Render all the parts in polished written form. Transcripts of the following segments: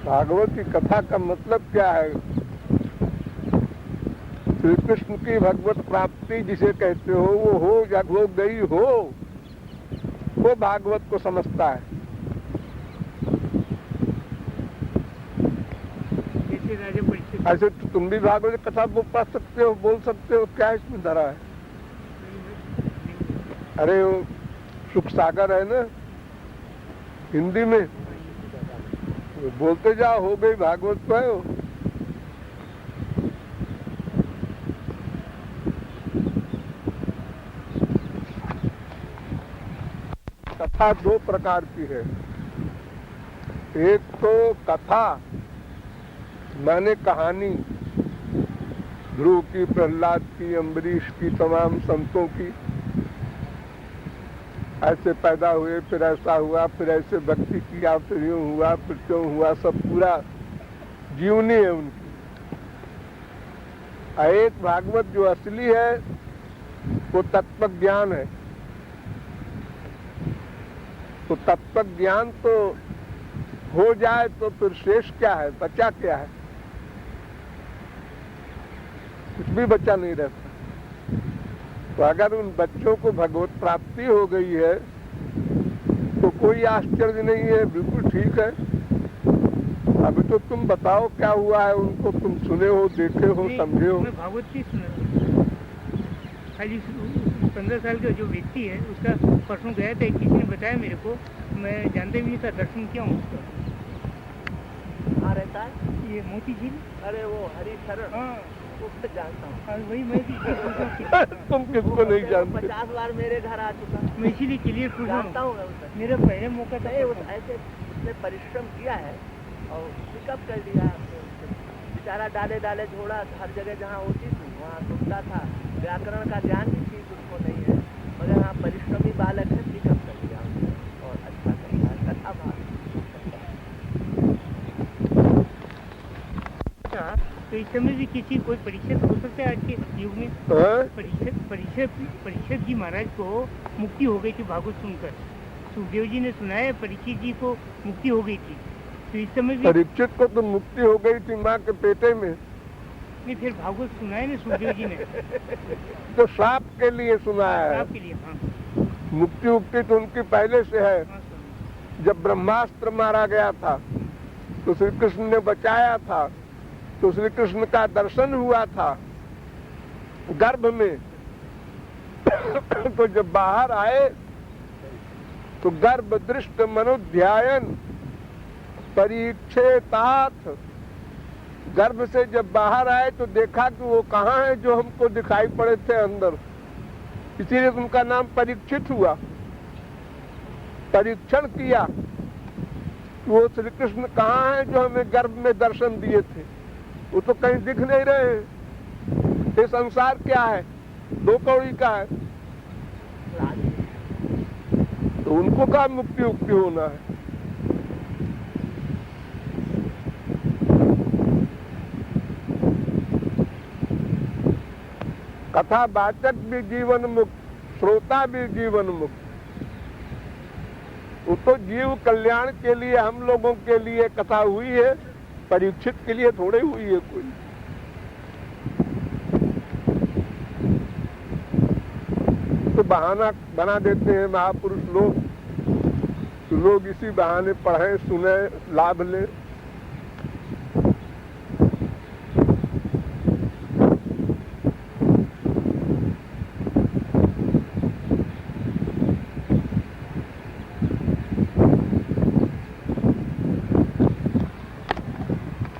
भागवत की कथा का मतलब क्या है? श्री कृष्ण की भगवत प्राप्ति जिसे कहते हो वो हो या हो गई हो, वो भागवत को समझता है। ऐसे तो तुम भी भागवत कथा पढ़ सकते हो, बोल सकते हो, क्या इसमें धरा है? अरे वो सुख सागर है ना हिंदी में, बोलते जाओ, हो गई भागवत पे हो। कथा दो प्रकार की है। एक तो कथा माने कहानी, ध्रुव की, प्रहलाद की, अम्बरीश की, तमाम संतों की, ऐसे पैदा हुए, फिर ऐसा हुआ, फिर ऐसे भक्ति किया, फिर यूं हुआ, फिर क्यों हुआ, सब पूरा जीवनी है उनकी। एक भागवत जो असली है वो तत्व ज्ञान है। तो तत्व ज्ञान तो हो जाए तो फिर शेष क्या है, बचा क्या है? कुछ भी बचा नहीं रहता। तो अगर उन बच्चों को भगवत प्राप्ति हो गई है तो कोई आश्चर्य नहीं है, बिल्कुल ठीक है। अभी तो तुम बताओ क्या हुआ है उनको, तुम सुने हो, देखे हो, समझे हो? मैं भागवत की सुना, खाली 15 साल का जो व्यक्ति है उसका परसों गया था, किसी ने बताया मेरे को, मैं जानते भी नहीं था, दर्शन किया हूँ उसका। कहाँ रहता है ये मोती झील? अरे वो हरिशरण, हाँ उसको जानता हूँ। और वही मैं भी तुम किसको नहीं जानते? 50 बार मेरे घर आ चुका, मैं इसीलिए क्लियर पूछ रहा जानता हूँ। हूँ। मेरा पहले मौका था, ऐसे उसने परिश्रम किया है और पिकअप कर लिया। बेचारा डाले डाले झोड़ा, हर जगह जहाँ होती थी वहाँ सुनता था। व्याकरण का ज्ञान भी ठीक उसको नहीं है, मगर हाँ परिश्रमी बालक है, पिकअप कर लिया और अच्छा करता है। कथा भाग तो इस समय भी किसी कोई परिषद हो सकता है आज के युग में? परिषद जी महाराज को मुक्ति हो गई थी भागवत सुनकर। सुखदेव जी ने सुनाया परीक्षित जी को मुक्ति हो गई थी, तो इस समय भी परीक्षित को तो मुक्ति हो गई थी माँ के पेटे में। नहीं, फिर भागवत सुनाया ना सुखदेव जी ने। तो श्राप के लिए सुनाया है, आपके लिए। हाँ मुक्ति उक्ति तो उनकी पहले से है। हाँ जब ब्रह्मास्त्र मारा गया था तो श्री कृष्ण ने बचाया था, तो श्री कृष्ण का दर्शन हुआ था गर्भ में। तो जब बाहर आए तो गर्भ दृष्ट मनुध्यायन परीक्षेतात, गर्भ से जब बाहर आए तो देखा कि वो कहाँ है जो हमको दिखाई पड़े थे अंदर, इसीलिए उनका नाम परीक्षित हुआ। परीक्षण किया कि वो श्री कृष्ण कहाँ है जो हमें गर्भ में दर्शन दिए थे, वो तो कहीं दिख नहीं रहे। ये संसार क्या है, दो कौड़ी का है। तो उनको क्या मुक्ति उक्ति होना है? कथा वाचक भी जीवन मुक्त, श्रोता भी जीवन मुक्त। वो तो जीव कल्याण के लिए, हम लोगों के लिए कथा हुई है, परीक्षित के लिए थोड़ी हुई है कोई। तो बहाना बना देते हैं महापुरुष लोग इसी बहाने पढ़ें, सुने, लाभ लें।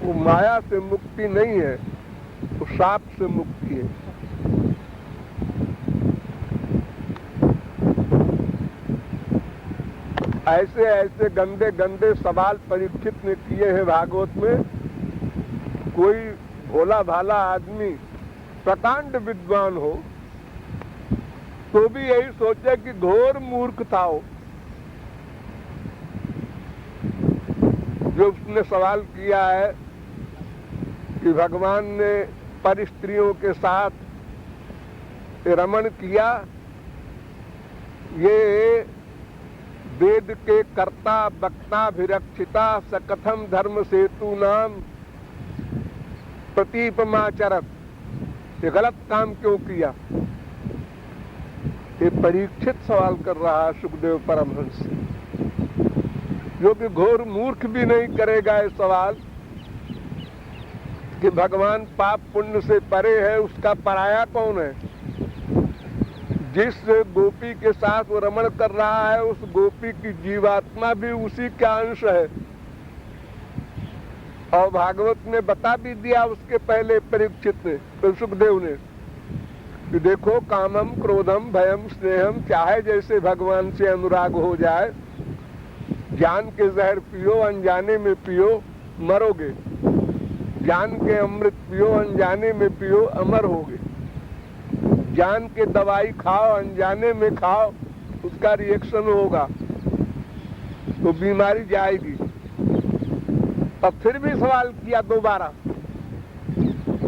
वो माया से मुक्ति नहीं है, वो शाप से मुक्ति है। ऐसे ऐसे गंदे गंदे सवाल परीक्षित ने किए हैं भागवत में। कोई भोला भाला आदमी, प्रकांड विद्वान हो तो भी यही सोचे कि घोर मूर्ख था वो, जो उसने सवाल किया है कि भगवान ने पर स्त्रियों के साथ रमण किया, ये वेद के कर्ता वक्ता विरक्षिता सकथम धर्म सेतु नाम प्रतीपमाचरत, ये गलत काम क्यों किया? ये परीक्षित सवाल कर रहा है सुखदेव परमहंस, जो कि घोर मूर्ख भी नहीं करेगा ये सवाल कि भगवान पाप पुण्य से परे है, उसका पराया कौन है? जिस गोपी के साथ वो रमण कर रहा है उस गोपी की जीवात्मा भी उसी का अंश है। और भागवत ने बता भी दिया उसके पहले परीक्षित ने, तो सुखदेव ने, कि देखो कामम क्रोधम भयम स्नेहम, चाहे जैसे भगवान से अनुराग हो जाए, जान के जहर पियो अनजाने में पियो मरोगे, जान के अमृत पियो अनजाने में पियो अमर होगे, जान के दवाई खाओ अनजाने में खाओ उसका रिएक्शन होगा तो बीमारी जाएगी। और फिर भी सवाल किया दोबारा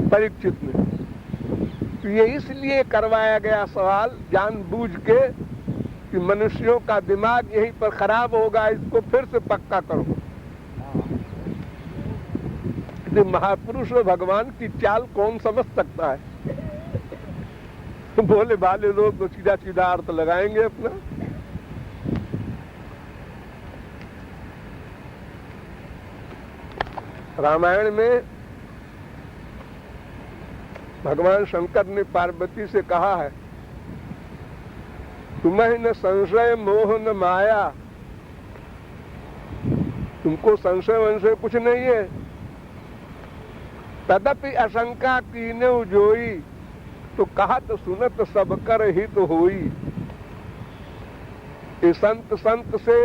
परीक्षित ने, तो ये इसलिए करवाया गया सवाल जानबूझ के कि मनुष्यों का दिमाग यहीं पर खराब होगा, इसको फिर से पक्का करो। महापुरुष और भगवान की चाल कौन समझ सकता है? भोले भाले लोग तो सीधा सीधा अर्थ लगाएंगे अपना। रामायण में भगवान शंकर ने पार्वती से कहा है, तुम्हें न संशय मोह न माया, तुमको संशय वंशय कुछ नहीं है, तदपि आशंका कीने उजोई, तो कहा तो सुनत सब कर ही तो होई। ये संत से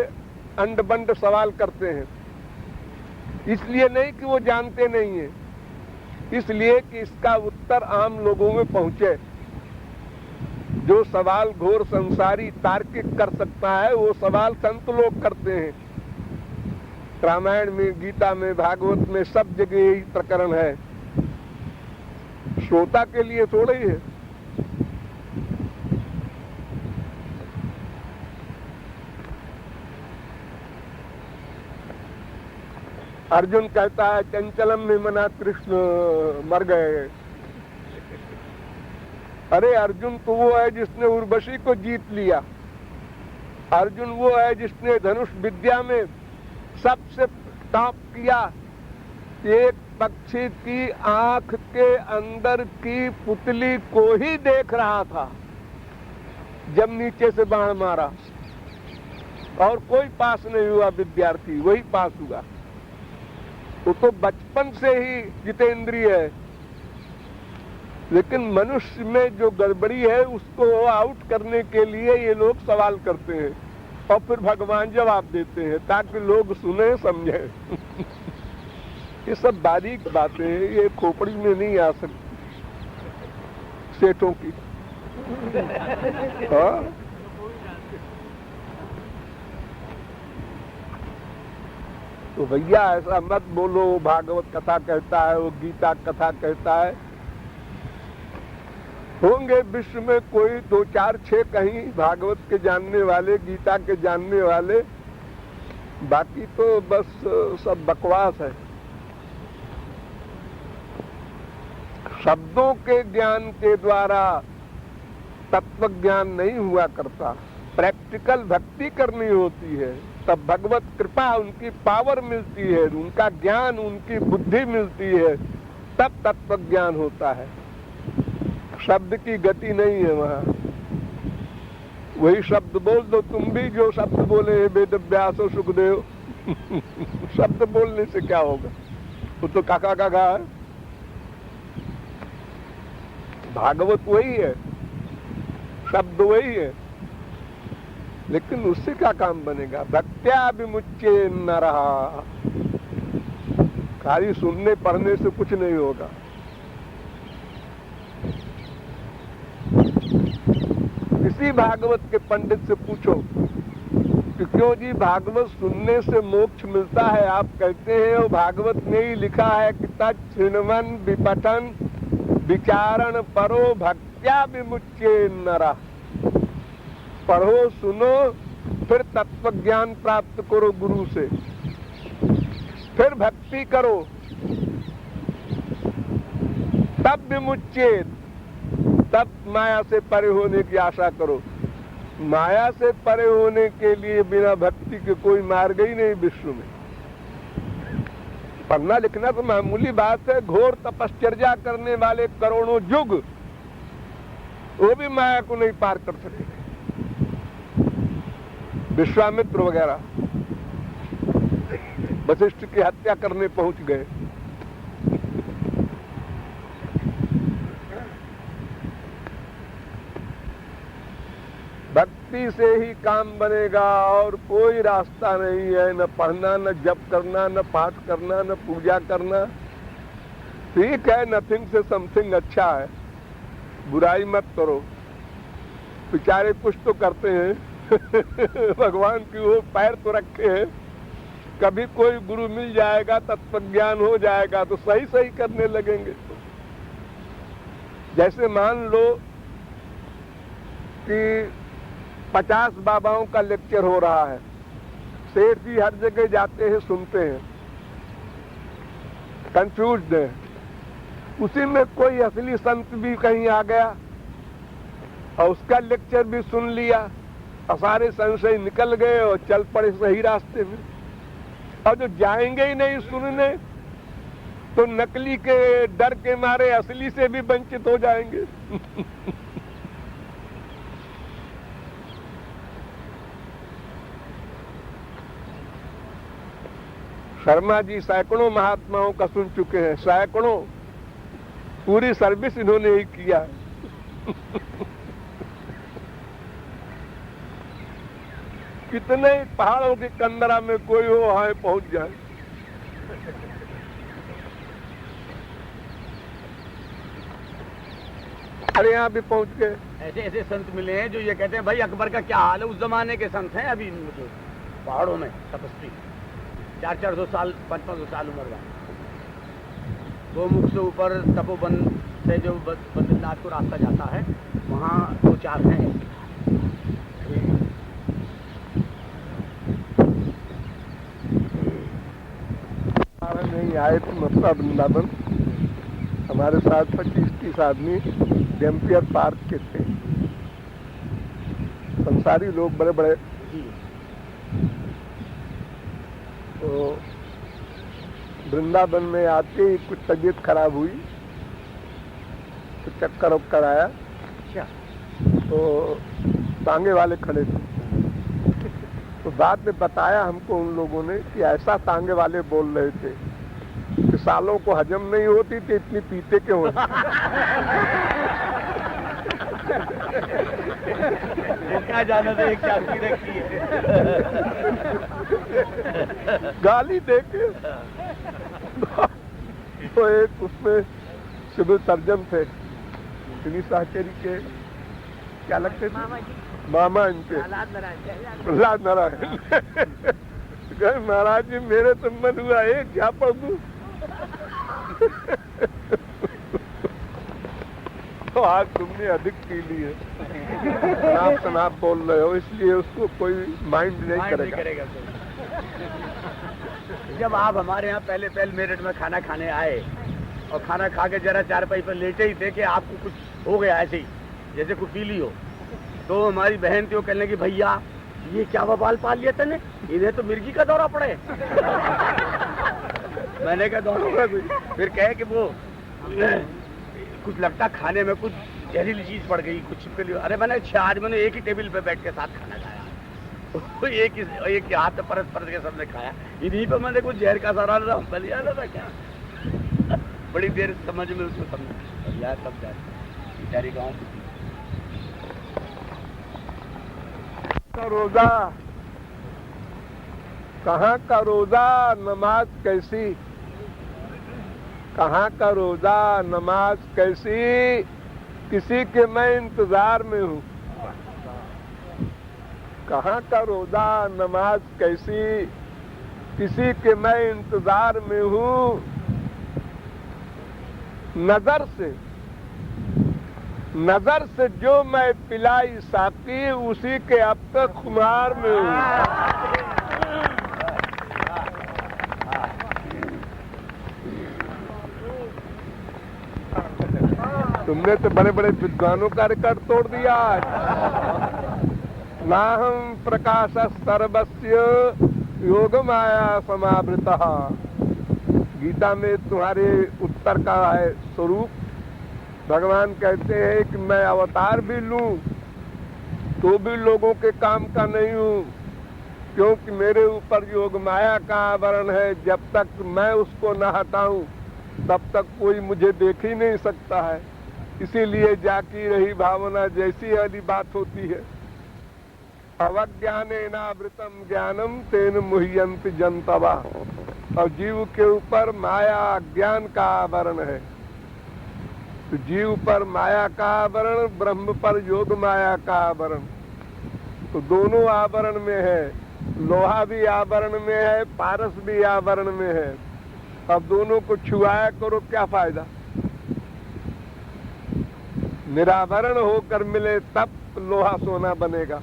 अंड बंड सवाल करते हैं, इसलिए नहीं कि वो जानते नहीं है, इसलिए कि इसका उत्तर आम लोगों में पहुंचे। जो सवाल घोर संसारी तार्किक कर सकता है वो सवाल संत लोग करते हैं। रामायण में, गीता में, भागवत में सब जगह यही प्रकरण है, श्रोता के लिए थोड़ा ही है। अर्जुन कहता है चंचलम में मना कृष्ण मर गए। अरे अर्जुन तो वो है जिसने उर्वशी को जीत लिया, अर्जुन वो है जिसने धनुष विद्या में सबसे टॉप किया। एक पक्षी की आंख के अंदर की पुतली को ही देख रहा था जब नीचे से बाण मारा, और कोई पास नहीं हुआ, विद्यार्थी वही पास हुआ। वो तो बचपन से ही जितेंद्रिय है, लेकिन मनुष्य में जो गड़बड़ी है उसको आउट करने के लिए ये लोग सवाल करते हैं और फिर भगवान जवाब देते हैं ताकि लोग सुने समझे। ये सब बारीक बातें हैं, ये खोपड़ी में नहीं आ सकती सेठों की। हाँ? तो भैया ऐसा मत बोलो, भागवत कथा कहता है, वो गीता कथा कहता है। होंगे विश्व में कोई 2 4 6 कहीं भागवत के जानने वाले, गीता के जानने वाले, बाकी तो बस सब बकवास है। शब्दों के ज्ञान के द्वारा तत्व ज्ञान नहीं हुआ करता, प्रैक्टिकल भक्ति करनी होती है, तब भगवत कृपा, उनकी पावर मिलती है, उनका ज्ञान, उनकी बुद्धि मिलती है, तब तत्व ज्ञान होता है। शब्द की गति नहीं है वहाँ। वही शब्द बोल दो तुम भी जो शब्द बोले हैं वेद व्यास और सुखदेव। शब्द बोलने से क्या होगा, वो तो काका काका है। भागवत वही है, शब्द वही है, लेकिन उससे क्या काम बनेगा? भक्त्या विमुच्य न रहा, खाली सुनने पढ़ने से कुछ नहीं होगा। किसी भागवत के पंडित से पूछो कि क्यों जी भागवत सुनने से मोक्ष मिलता है, आप कहते हैं वो भागवत में ही लिखा है कि तच्छृण्वन् विपठन् विचारण परो भक्त्या विमुच्य नरः। पढ़ो सुनो फिर तत्व ज्ञान प्राप्त करो गुरु से, फिर भक्ति करो, तब विमुच्येत, तब माया से परे होने की आशा करो। माया से परे होने के लिए बिना भक्ति के कोई मार्ग ही नहीं विश्व में। पढ़ना लिखना तो मामूली बात है, घोर तपश्चर्या करने वाले करोड़ों युग वो भी माया को नहीं पार कर सके। विश्वामित्र वगैरह वशिष्ठ की हत्या करने पहुंच गए। भक्ति से ही काम बनेगा और कोई रास्ता नहीं है। न पढ़ना, न जप करना, न पाठ करना, न पूजा करना। ठीक है, नथिंग से समथिंग अच्छा है, बुराई मत करो। बेचारे कुछ तो करते हैं भगवान की वो पैर तो रखे हैं। कभी कोई गुरु मिल जाएगा, तत्वज्ञान हो जाएगा तो सही सही करने लगेंगे। जैसे मान लो कि 50 बाबाओं का लेक्चर हो रहा है, सेठ जी हर जगह जाते हैं, सुनते हैं, कंफ्यूज्ड है। उसी में कोई असली संत भी कहीं आ गया और उसका लेक्चर भी सुन लिया और सारे संशय निकल गए और चल पड़े सही रास्ते में। और जो जाएंगे ही नहीं सुनने तो नकली के डर के मारे असली से भी वंचित हो जाएंगे शर्मा जी सैकड़ों महात्माओं का सुन चुके हैं, सैकड़ों, पूरी सर्विस इन्होंने ही किया। कितने पहाड़ों की कंदरा में कोई हो वहां पहुंच जाए। अरे यहाँ भी पहुंच गए। ऐसे ऐसे संत मिले हैं जो ये कहते हैं भाई अकबर का क्या हाल है। उस जमाने के संत हैं अभी पहाड़ों में तपस्वी, 400 साल 500 साल उम्र का। गोमुख से ऊपर तपोवन से जो बद्रीनाथ को रास्ता जाता है वहाँ 2-4 हैं। नहीं आए थे मथुरा वृंदावन, हमारे साथ 25-30 आदमी जैम्पियर पार्क के थे, संसारी लोग बड़े बड़े। तो वृंदावन में आते ही कुछ तबीयत खराब हुई तो चक्कर वक्कर आया। तो टांगे वाले खड़े थे, तो बाद में बताया हमको उन लोगों ने कि ऐसा टांगे वाले बोल रहे थे कि सालों को हजम नहीं होती थी, इतनी पीते क्यों होती। वो क्या जाना था एक चाबी रखी है। गाली देके। तो एक उसमें सिविल सर्जन थे, श्री साहचरी के क्या लगते थे, मामा इनके, प्रहलाद नारायण। कहे महाराज जी मेरे तो मन हुआ एक क्या पढ़ दूं। तो आज तुमने अधिक पी ली है, शनाब शनाब बोल रहे हो, इसलिए उसको कोई माइंड नहीं करेगा। जब आप हमारे यहाँ पहले मेरठ में खाना खाने आए और खाना खा के जरा चारपाई पर लेटे ही थे कि आपको कुछ हो गया ऐसे ही जैसे कुछ पी ली हो, तो हमारी बहन थी वो कहने की भैया ये क्या बवाल पाल लिया तने, इन्हें तो मिर्गी का दौरा पड़े। मैंने कहा दौरा, फिर कहे कि वो कुछ लगता खाने में कुछ जहरीली चीज पड़ गई कुछ के लिए। अरे मैंने आज मैंने एक ही टेबल पे बैठ के साथ खाना खाया, एक हाथ परस परस के सबने खाया, इन्हीं पे मैंने कुछ जहर का सारा बलिया था क्या। बड़ी देर समझ में उसको समझ सब जाए बेचारी गाँव का रोजा, कहाँ का रोजा नमाज कैसी, कहाँ का रोजा नमाज कैसी, किसी के मैं इंतजार में हूँ। कहाँ का रोजा नमाज कैसी, किसी के मैं इंतजार में हूँ। नजर से नजर से जो मैं पिलाई साकी, उसी के अब तक खुमार में हूँ। तुमने तो बड़े बड़े विद्वानों का रिकॉर्ड तोड़ दिया आज। नाहं प्रकाश सर्वस्य योग माया समावृतः। गीता में तुम्हारे उत्तर का है स्वरूप। भगवान कहते हैं कि मैं अवतार भी लूं तो भी लोगों के काम का नहीं हूं, क्योंकि मेरे ऊपर योग माया का आवरण है। जब तक मैं उसको न हटाऊं तब तक कोई मुझे देख ही नहीं सकता है। इसीलिए जाकी रही भावना जैसी वाली बात होती है। अवज्ञानेनावृतम ज्ञानम तेन मुह्यन्ति जन्तवा। और जीव के ऊपर माया ज्ञान का आवरण है। तो जीव पर माया का आवरण, ब्रह्म पर योग माया का आवरण। तो दोनों आवरण में है। लोहा भी आवरण में है, पारस भी आवरण में है। अब दोनों को छुआया करो, क्या फायदा। निरावरण होकर मिले तब लोहा सोना बनेगा।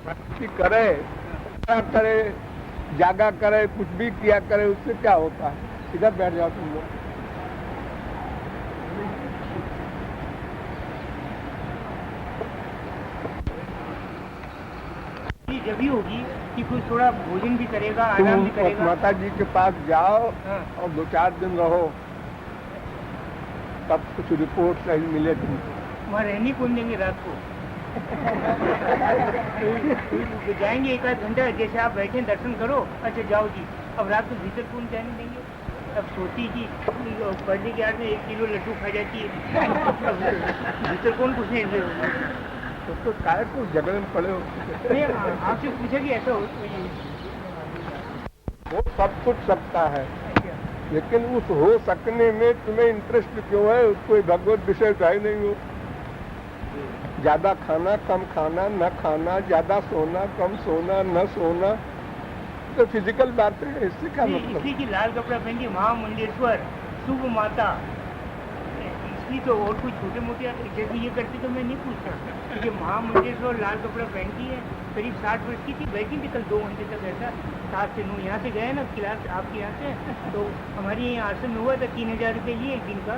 भक्ति करे, क्या करे, जागा करे, कुछ भी किया करे, उससे क्या होता है। इधर बैठ जाओ तुम लोग। जब भी होगी कि कोई थोड़ा भोजन भी करेगा, आराम भी करेगा। माता जी के पास जाओ हाँ। और 2-4 दिन रहो, तब कुछ रिपोर्ट सही मिले तुमको। वहाँ रहने कौन देंगे रात को? तो जाएंगे 1 आध घंटा, जैसे आप बैठे दर्शन करो, अच्छा जाओ जी। अब रात को भीतर कौन जाने देंगे? अब सोची कि पढ़ने के बाद में 1 किलो लड्डू खा जाती है, भीतर कौन पूछने तो काय को जगह में पड़े हो। आपसे पूछा कि ऐसा वो सब कुछ सकता है, लेकिन उस हो सकने में तुम्हें इंटरेस्ट क्यों है। कोई भगवत विषय का ही नहीं हो। ज्यादा खाना, कम खाना, न खाना, ज्यादा सोना, कम सोना, न सोना, तो फिजिकल बात है। इससे क्या मतलब। इसी की लाल कपड़ा पहन के महामुंडेश्वर शुभ माता, इसलिए तो और कुछ छोटे मोटे जैसे ये करते तो मैं नहीं पूछता। क्योंकि महामुंडेश्वर लाल कपड़ा पहनती है, करीब 60 वर्ष की थी, बैठी थी कल 2 घंटे तक ऐसा 7 से 9। यहाँ से गए ना क्लास आपके यहाँ से, तो हमारी यहाँ आश्रम में हुआ था 3000 रुपये लिए 1 दिन का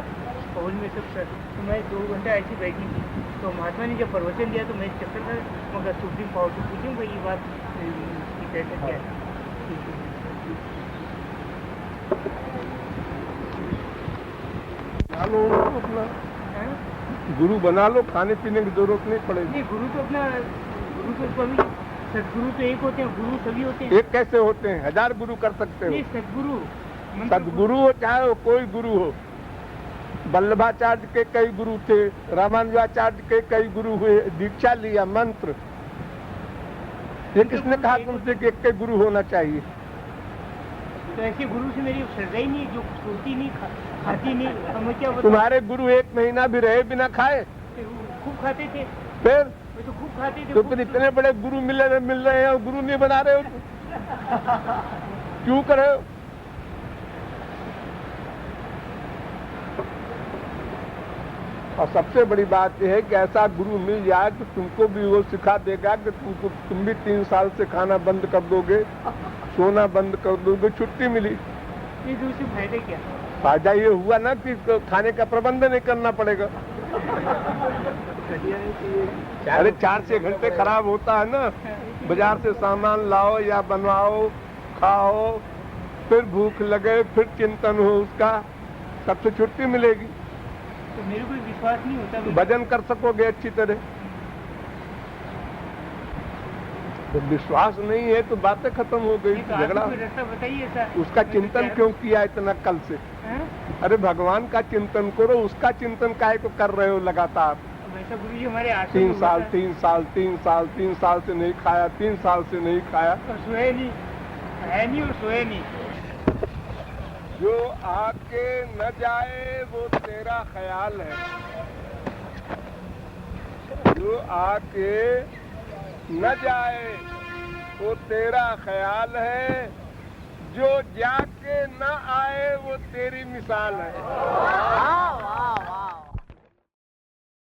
हॉल में सब सर। तो मैं 2 घंटा ऐसी बैठी थी। तो महात्मा ने जब प्रवचन दिया तो मैं चक्कर था, मगर सुप्रीम पावर से पूछूँ भाई ये बात कैसा क्या है। लो अपना गुरु बना लो, खाने पीने की जरूरत नहीं पड़ेगी। नहीं, गुरु तो अपना गुरु तो स्वामी सदगुरु तो एक होते हैं, गुरु सभी होते हैं। एक कैसे होते हैं? 1000 गुरु कर सकते हो। सदगुरु सदगुरु हो चाहे वो कोई गुरु हो। वल्लभाचार्य के कई गुरु थे, रामानुजाचार्य के कई गुरु हुए, दीक्षा लिया, मंत्र। ये किसने कहा तुमसे कि एक गुरु होना चाहिए? तो ऐसे गुरु से मेरी श्रद्धा ही नहीं, जो सोती नहीं, खाती नहीं। हमें क्या बताओ? तुम्हारे गुरु 1 महीना भी रहे बिना खाए? खूब खाते थे। फिर तो खूब खाते थे। तो फिर इतने बड़े गुरु मिल रहे हैं और गुरु नहीं बना रहे हो तुम? क्यों कर रहे हो? और सबसे बड़ी बात यह है कि ऐसा गुरु मिल जाए तो तुमको भी वो सिखा देगा कि तुम भी 3 साल से खाना बंद कर दोगे, सोना बंद कर दोगे, छुट्टी मिली। ये दूसरे फायदे क्या? फायदा ये हुआ ना कि खाने का प्रबंध नहीं करना पड़ेगा। अरे 4-6 घंटे खराब होता है ना। बाजार से सामान लाओ या बनवाओ, खाओ, फिर भूख लगे, फिर चिंतन हो उसका, सबसे छुट्टी मिलेगी। तो मेरे को विश्वास नहीं होता। भजन कर सकोगे अच्छी तरह। तो विश्वास नहीं है तो बातें खत्म हो गई, झगड़ा। रास्ता बताइए सर। उसका चिंतन क्यों किया इतना कल से? अरे भगवान का चिंतन करो, उसका चिंतन काहे को कर रहे हो लगातार? वैसा गुरु जी हमारे 3 साल से नहीं खाया, 3 साल से नहीं खाया, सोए नहीं, है नहीं और सोए नहीं। जो आके न जाए वो तेरा ख्याल है। जो आके न जाए वो तेरा ख्याल है। जो जाके न आए वो तेरी मिसाल है। वाह वाह वाह